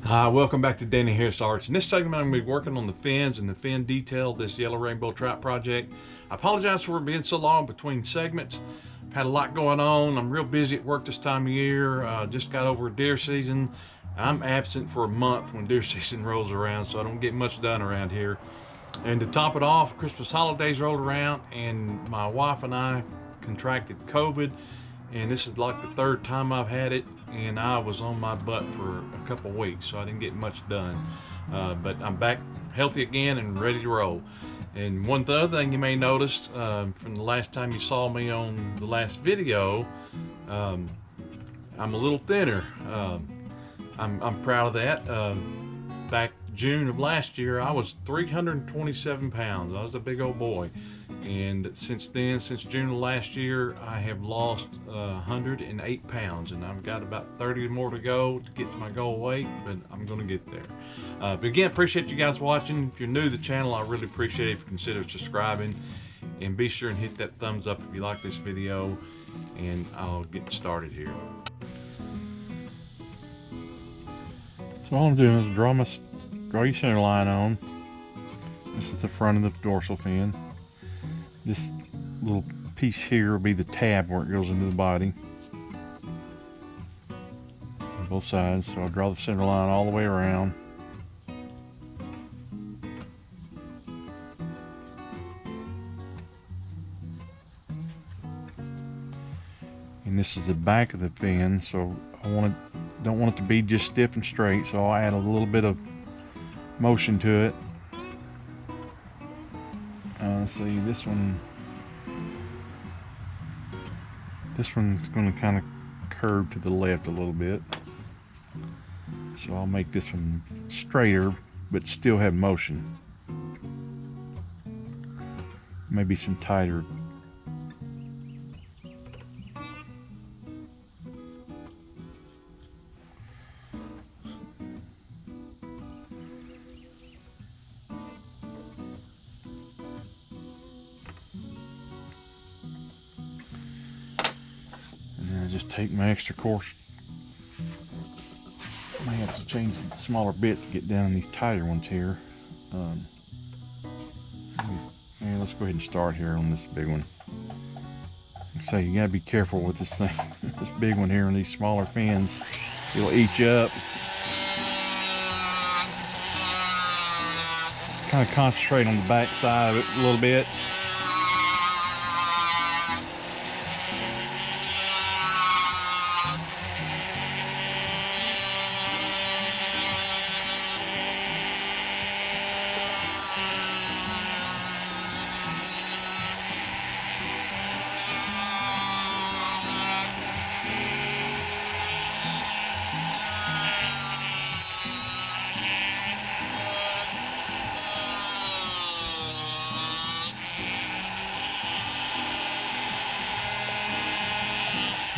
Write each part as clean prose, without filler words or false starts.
Hi, welcome back to Danny Harris Arts. In this segment, I'm going to be working on the fins and the fin detail of this yellow rainbow trout project. I apologize for being so long between segments. I've had a lot going on. I'm real busy at work this time of year. Just got over deer season. I'm absent for a month when deer season rolls around, so I don't get much done around here. And to top it off, Christmas holidays rolled around and my wife and I contracted COVID. And this is like the third time I've had it, and I was on my butt for a couple weeks, so I didn't get much done. But I'm back healthy again and ready to roll. And one other thing you may notice from the last time you saw me on the last video, I'm a little thinner. I'm proud of that. Back June of last year, I was 327 pounds. I was a big old boy. And since then, since June of last year, I have lost 108 pounds, and I've got about 30 more to go to get to my goal weight, but I'm going to get there. But again, appreciate you guys watching. If you're new to the channel, I really appreciate it if you consider subscribing, and be sure and hit that thumbs up if you like this video, and I'll get started here. So all I'm doing is draw your center line on. This is the front of the dorsal fin. This little piece here will be the tab where it goes into the body on both sides. So I'll draw the center line all the way around. And this is the back of the fin, so don't want it to be just stiff and straight, so I'll add a little bit of motion to it. See, this one's going to kind of curve to the left a little bit, so I'll make this one straighter but still have motion, maybe some tighter. Just take my extra course. I may have to change the smaller bit to get down these tighter ones here. Yeah, let's go ahead and start here on this big one. So you gotta be careful with this thing. This big one here and these smaller fins, it'll eat you up. Kind of concentrate on the back side of it a little bit.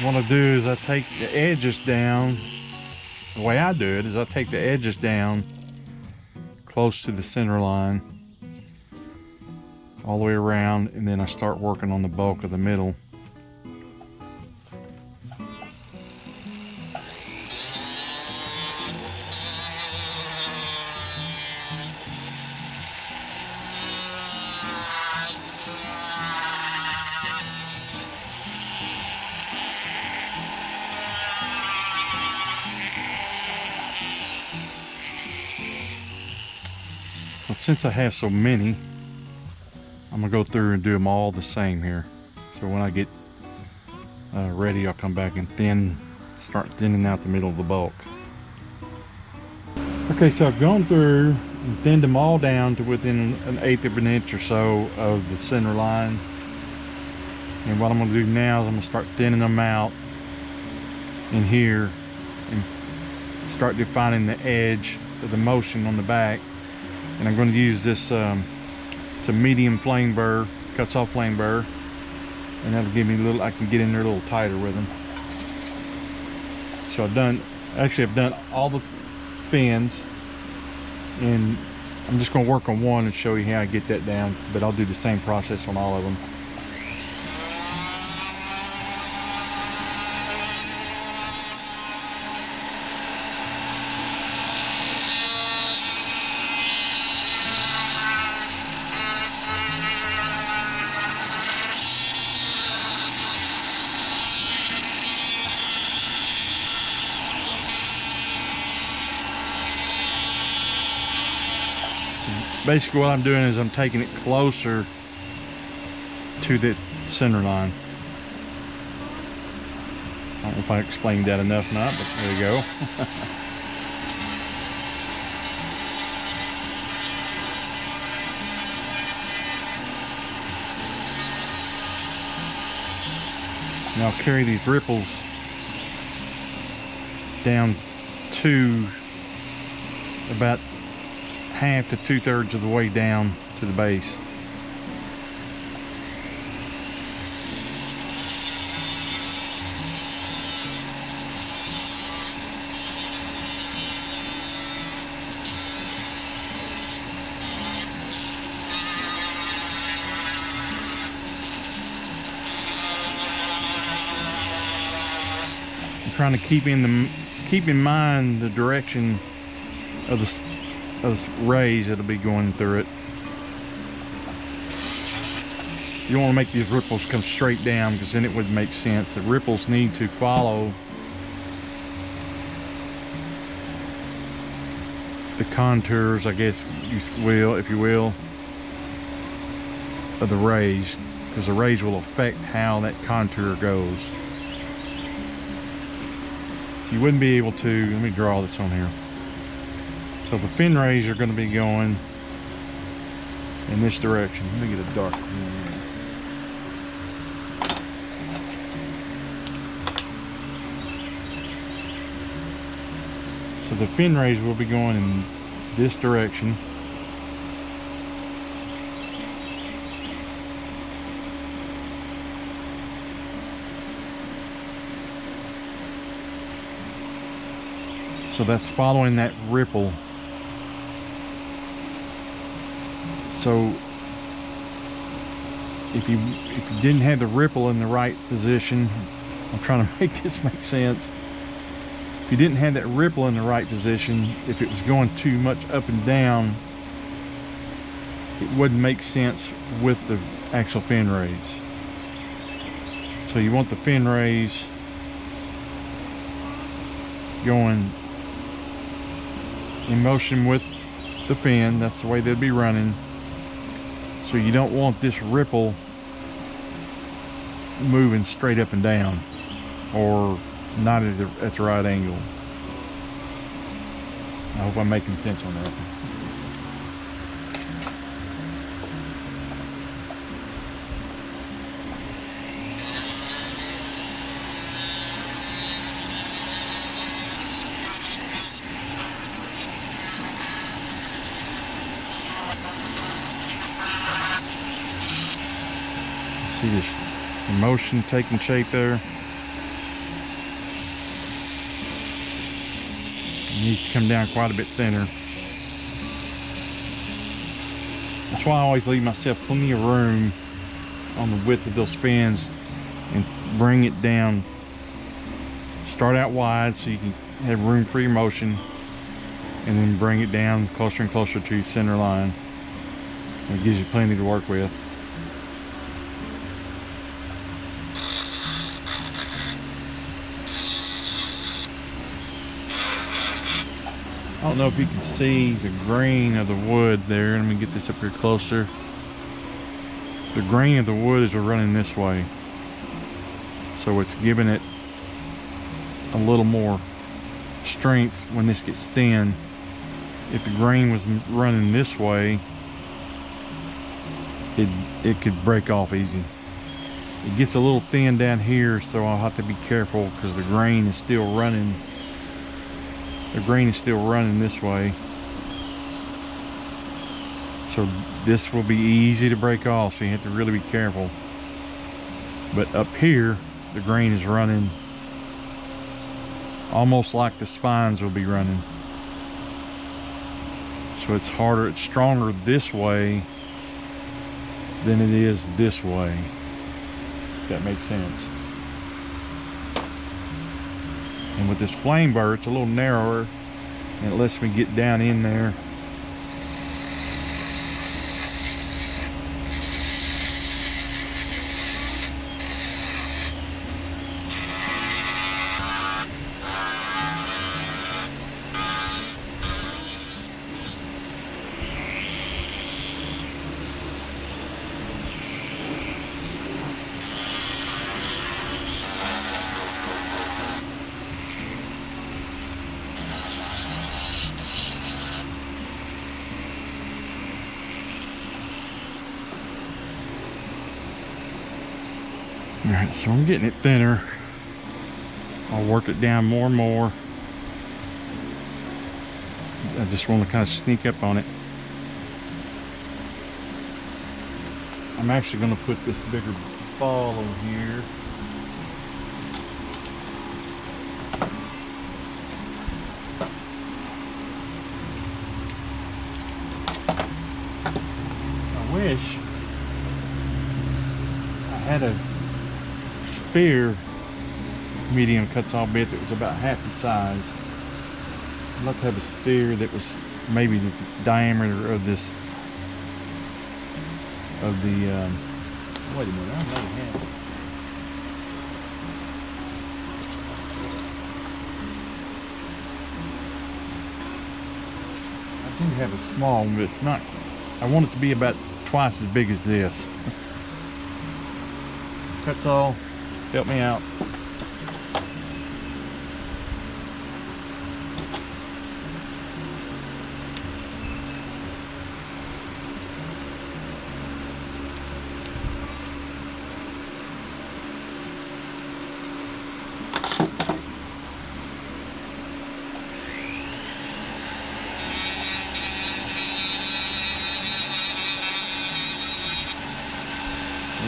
What I do is I take the edges down. The way I do it is I take the edges down close to the center line all the way around, and then I start working on the bulk of the middle. So since I have so many, I'm gonna go through and do them all the same here. So when I get ready, I'll come back and start thinning out the middle of the bulk. Okay, so I've gone through and thinned them all down to within 1/8 of an inch or so of the center line. And what I'm gonna do now is I'm gonna start thinning them out in here and start defining the edge of the motion on the back. And I'm going to use this it's a medium flame burr, cuts off flame burr, and that'll give me a little, I can get in there a little tighter with them. So I've done all the fins, and I'm just going to work on one and show you how I get that down, but I'll do the same process on all of them. basically what I'm doing is I'm taking it closer to the center line. I don't know if I explained that enough or not, but there you go. And I'll carry these ripples down to about half to 2/3 of the way down to the base. I'm trying to keep in mind the direction of the rays that'll be going through it. You don't want to make these ripples come straight down, because then it wouldn't make sense. The ripples need to follow the contours, I guess if you will, of the rays, because the rays will affect how that contour goes. So you wouldn't be able to, let me draw this on here. So the fin rays are going to be going in this direction. Let me get a dark one. So the fin rays will be going in this direction. So that's following that ripple. So if you didn't have the ripple in the right position, I'm trying to make this make sense. If you didn't have that ripple in the right position, if it was going too much up and down, it wouldn't make sense with the actual fin rays. So you want the fin rays going in motion with the fin. That's the way they'll be running. So you don't want this ripple moving straight up and down, or not at the right angle. I hope I'm making sense on that. See this motion taking shape there? It needs to come down quite a bit thinner. That's why I always leave myself plenty of room on the width of those fins and bring it down. Start out wide so you can have room for your motion, and then bring it down closer and closer to your center line. It gives you plenty to work with. I don't know if you can see the grain of the wood there. Let me get this up here closer. The grain of the wood is running this way, so it's giving it a little more strength when this gets thin. If the grain was running this way, it could break off easy. It gets a little thin down here, so I'll have to be careful because the grain is still running. The grain is still running this way, so this will be easy to break off, so you have to really be careful. But up here, the grain is running almost like the spines will be running, so it's harder, it's stronger this way than it is this way, if that makes sense. And with this flame burr, it's a little narrower, and it lets me get down in there. All right, so I'm getting it thinner. I'll work it down more and more. I just want to kind of sneak up on it. I'm actually going to put this bigger ball on here. I wish I had a sphere medium cuts all bit that was about half the size. I'd like to have a sphere that was maybe the diameter of this, of the, wait a minute, I might have it. I do have a small one, but it's not, I want it to be about twice as big as this. Cuts all, help me out.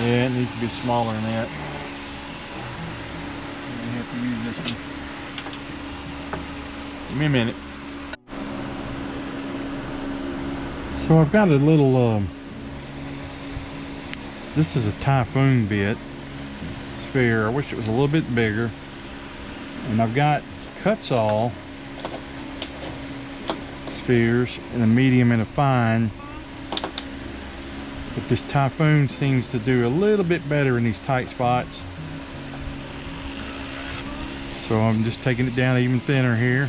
Yeah, it needs to be smaller than that. I may have to use this one. Give me a minute. So I've got a little, this is a typhoon bit sphere. I wish it was a little bit bigger. And I've got cuts all spheres in a medium and a fine. But this typhoon seems to do a little bit better in these tight spots. So I'm just taking it down even thinner here.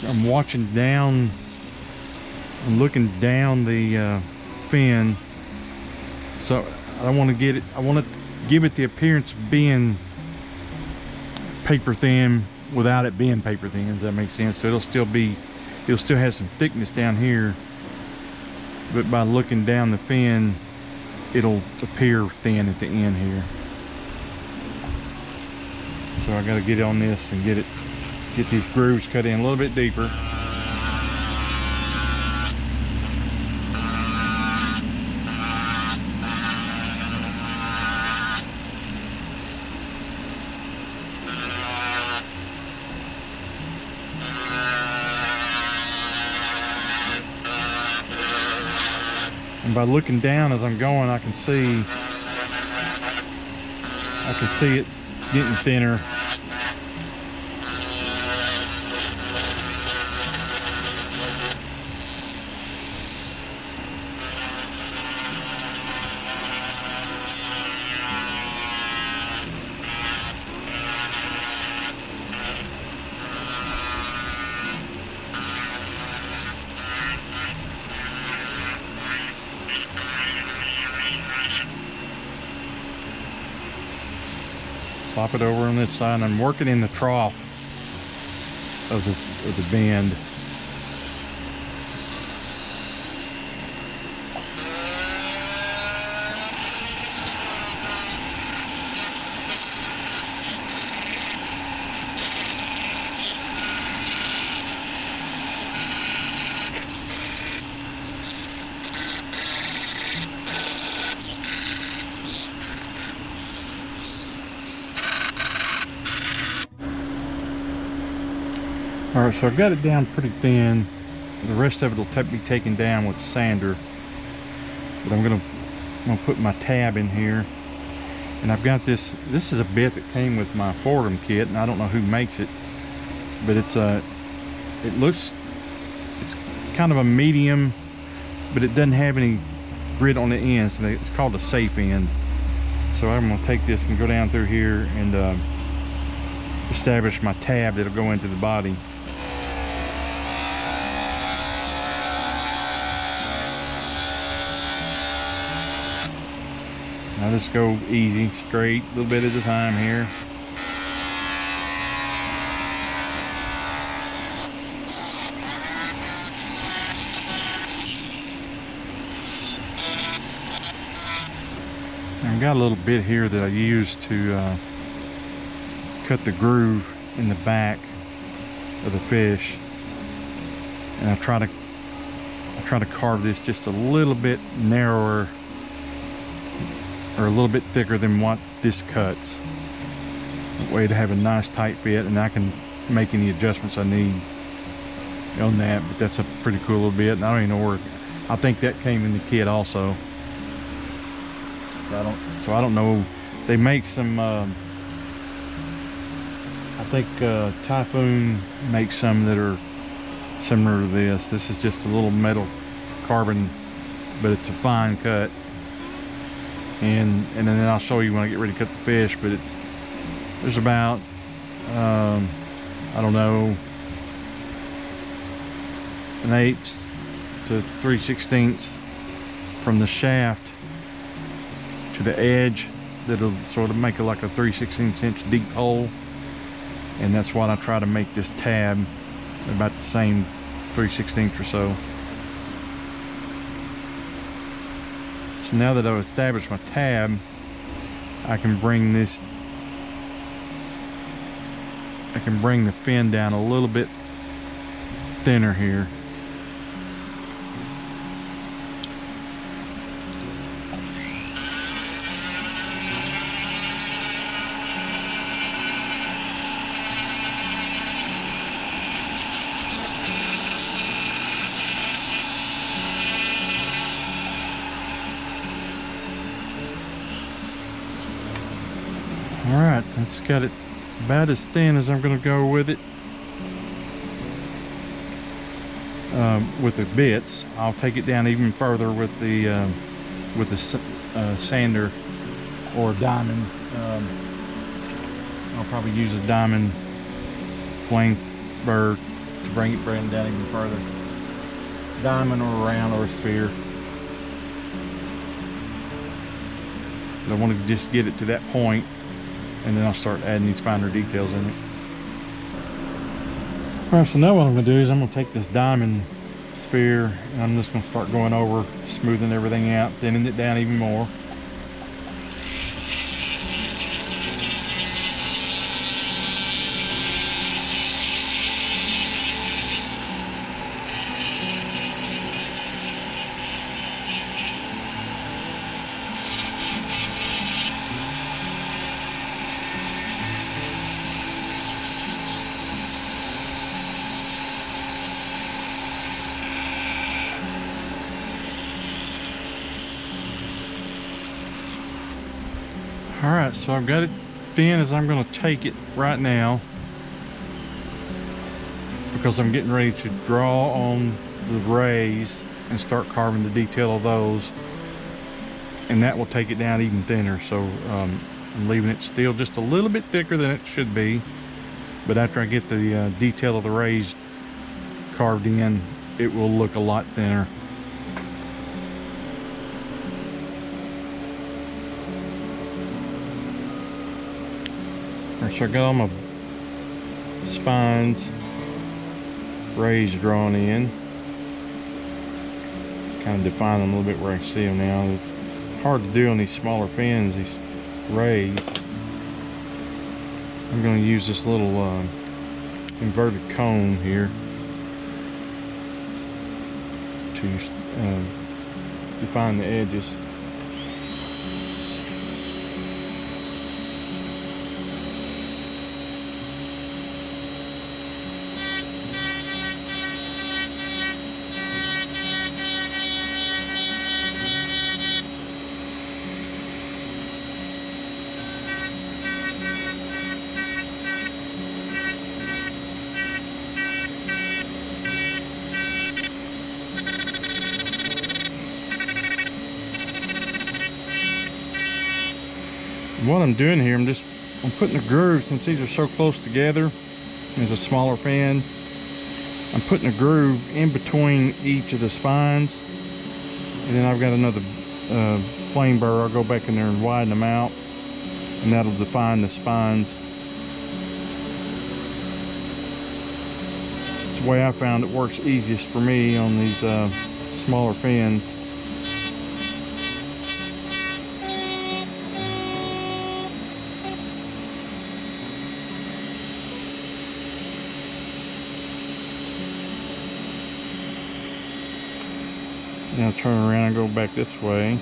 I'm watching down, I'm looking down the fin. So I want to get it, I want to give it the appearance of being paper thin without it being paper thin. Does that make sense? So it'll still have some thickness down here. But by looking down the fin, it'll appear thin at the end here. So I got to get on this and get these grooves cut in a little bit deeper. And by looking down as I'm going, I can see it getting thinner. Flop it over on this side, and I'm working in the trough of the bend. All right, so I've got it down pretty thin. The rest of it will be taken down with sander. But I'm gonna put my tab in here. And I've got this is a bit that came with my Fordham kit, and I don't know who makes it, but it's kind of a medium, but it doesn't have any grit on the end, so it's called a safe end. So I'm gonna take this and go down through here and establish my tab that'll go into the body. Now just go easy, straight, a little bit at a time here. I've got a little bit here that I use to cut the groove in the back of the fish, and I try to carve this just a little bit narrower or a little bit thicker than what this cuts. That way to have a nice tight fit, and I can make any adjustments I need on that. But that's a pretty cool little bit, and I don't even know where. I think that came in the kit also. So I don't know. They make some. I think Typhoon makes some that are similar to this. This is just a little metal carbon, but it's a fine cut. And then I'll show you when I get ready to cut the fish. But there's about I don't know, 1/8 to 3/16 from the shaft to the edge. That'll sort of make it like a 3/16 inch deep hole, and that's what I try to make this tab about the same 3/16 or so. So now that I've established my tab, I can bring the fin down a little bit thinner here. All right, that's got it about as thin as I'm going to go with it. With the bits, I'll take it down even further with the sander or a diamond. I'll probably use a diamond flame burr to bring it down even further. Diamond or a round or a sphere. But I wanted to just get it to that point, and then I'll start adding these finer details in it. All right, so now what I'm gonna do is I'm gonna take this diamond sphere and I'm just gonna start going over, smoothing everything out, thinning it down even more. All right, so I've got it thin as I'm going to take it right now, because I'm getting ready to draw on the rays and start carving the detail of those, and that will take it down even thinner. So I'm leaving it still just a little bit thicker than it should be, but after I get the detail of the rays carved in, it will look a lot thinner. So I got all my spines, rays drawn in. Kind of define them a little bit where I can see them now. It's hard to do on these smaller fins, these rays. I'm going to use this little inverted cone here to define the edges. What I'm doing here, I'm putting a groove, since these are so close together. There's a smaller fin. I'm putting a groove in between each of the spines, and then I've got another flame burr. I'll go back in there and widen them out, and that'll define the spines. It's the way I found it works easiest for me on these smaller fins. Now turn around and go back this way.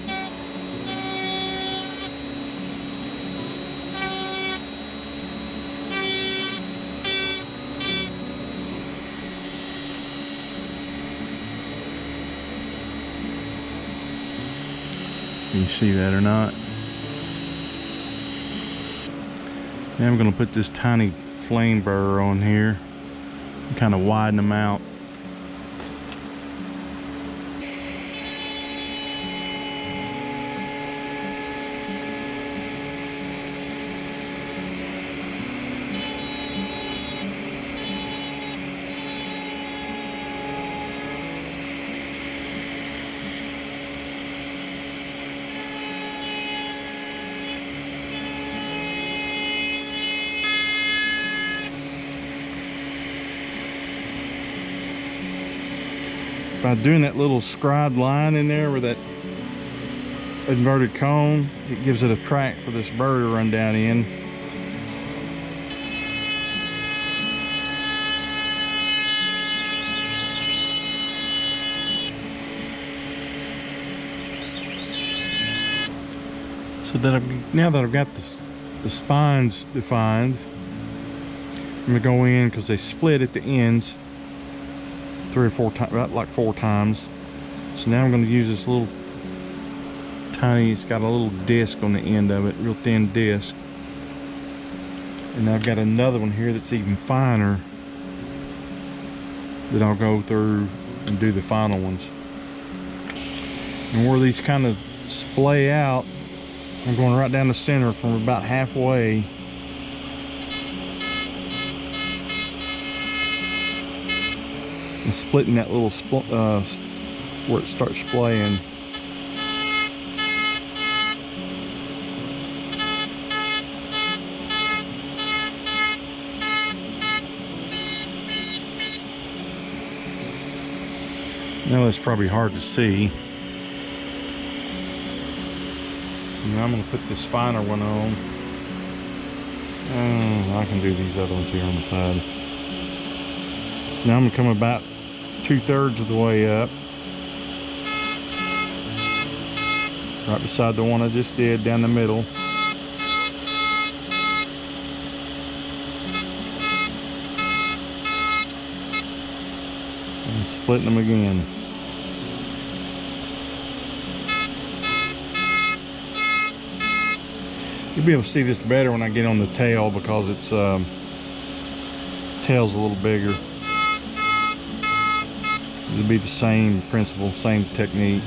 Can you see that or not? Now I'm going to put this tiny flame burr on here and kind of widen them out. By doing that little scribed line in there with that inverted cone, it gives it a track for this burr to run down in. So that now that I've got the spines defined, I'm gonna go in because they split at the ends 3 or 4 times, about like 4 times. So now I'm going to use this little tiny, it's got a little disc on the end of it, real thin disc. And I've got another one here that's even finer that I'll go through and do the final ones. And where these kind of splay out, I'm going right down the center from about halfway. And splitting that little where it starts splaying. Now that's probably hard to see. Now I'm going to put this finer one on. I can do these other ones here on the side. So now I'm going to come about 2/3 of the way up, right beside the one I just did, down the middle. And splitting them again. You'll be able to see this better when I get on the tail because its tail's a little bigger. It'll be the same principle, same technique.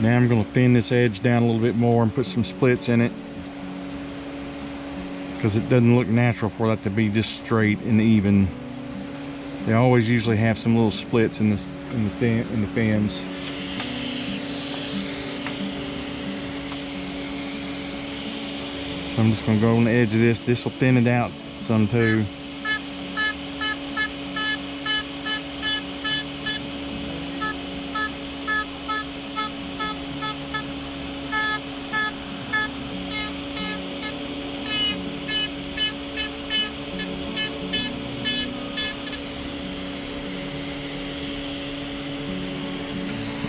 Now I'm going to thin this edge down a little bit more and put some splits in it, because it doesn't look natural for that to be just straight and even. They always usually have some little splits in the fins. So I'm just going to go on the edge of this. This will thin it out some too.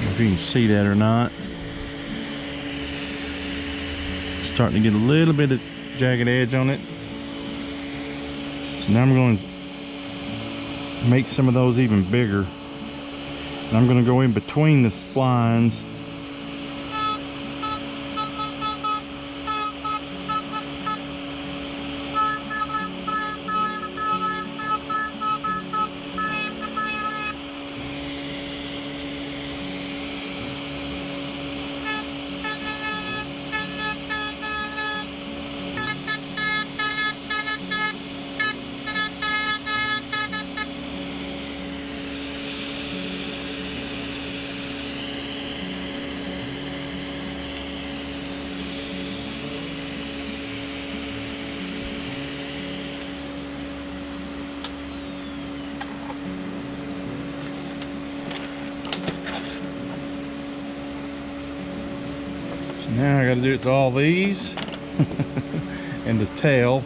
If you can see that or not. Starting to get a little bit of jagged edge on it. So now I'm going to make some of those even bigger. And I'm going to go in between the splines. Now I got to do it to all these and the tail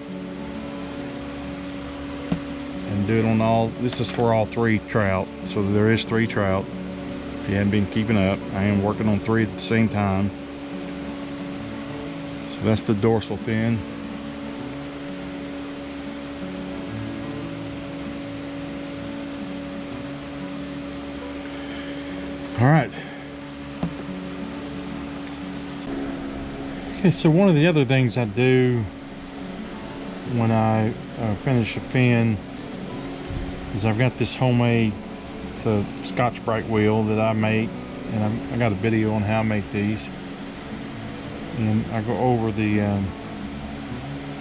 and do it on all, this is for all 3 trout. So there is 3 trout. If you haven't been keeping up, I am working on 3 at the same time. So that's the dorsal fin. All right. Okay, so one of the other things I do when I finish a fin is I've got this homemade Scotch-Brite wheel that I make, and I got a video on how I make these. And I go over the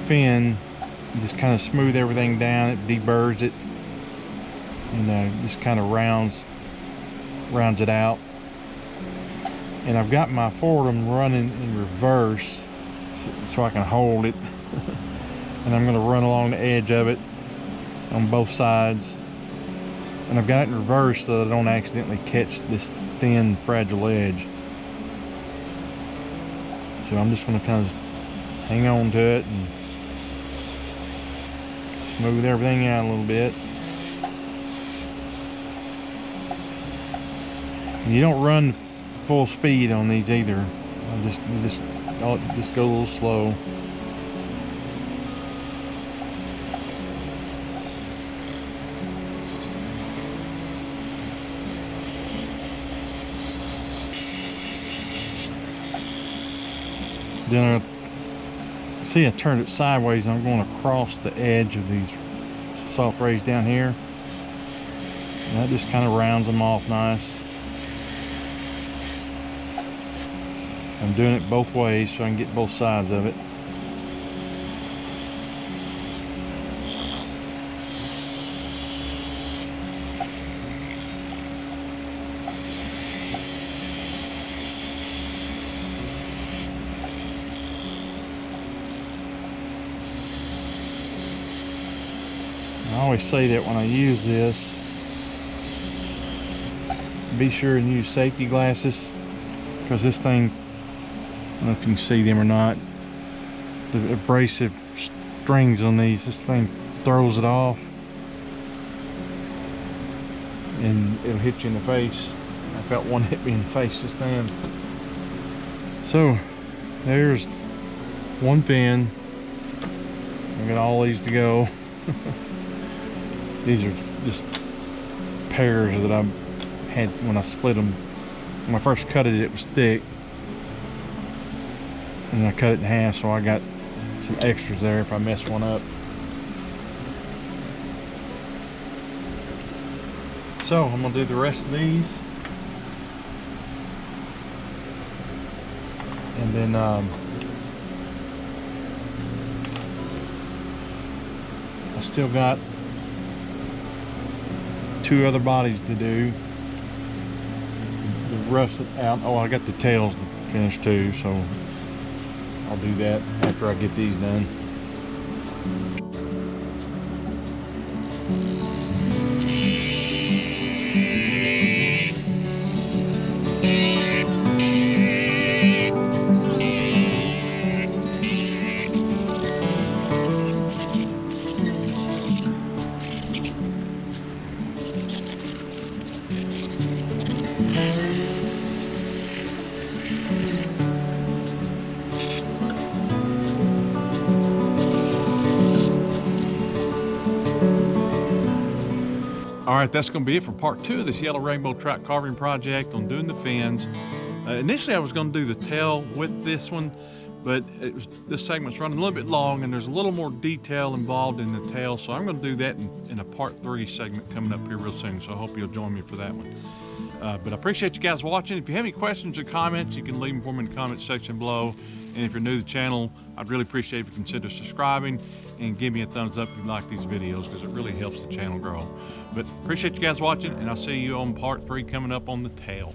fin, just kind of smooth everything down. It deburrs it, and just kind of rounds it out. And I've got my fordham running in reverse so I can hold it. And I'm going to run along the edge of it on both sides. And I've got it in reverse so that I don't accidentally catch this thin, fragile edge. So I'm just going to kind of hang on to it and smooth everything out a little bit. You don't run full speed on these either. Just go a little slow. Then I turned it sideways, and I'm going across the edge of these soft rays down here. And that just kind of rounds them off nice. I'm doing it both ways so I can get both sides of it. I always say that when I use this, be sure and use safety glasses, because this thing, I don't know if you can see them or not, the abrasive strings on these, this thing throws it off and it'll hit you in the face. I felt one hit me in the face just then. So there's one fin. I got all these to go. These are just pairs that I had when I split them. When I first cut it, it was thick, and I cut it in half, so I got some extras there if I mess one up. So I'm gonna do the rest of these, and then I still got 2 other bodies to do. The rest out. Oh, I got the tails to finish too, so I'll do that after I get these done. All right, that's going to be it for part 2 of this yellow rainbow trout carving project on doing the fins. Initially, I was going to do the tail with this one, but this segment's running a little bit long, and there's a little more detail involved in the tail, so I'm going to do that in a part 3 segment coming up here real soon. So I hope you'll join me for that one. But I appreciate you guys watching. If you have any questions or comments, you can leave them for me in the comment section below. And if you're new to the channel, I'd really appreciate if you consider subscribing and give me a thumbs up if you like these videos, because it really helps the channel grow. But appreciate you guys watching, and I'll see you on part 3 coming up on the tail.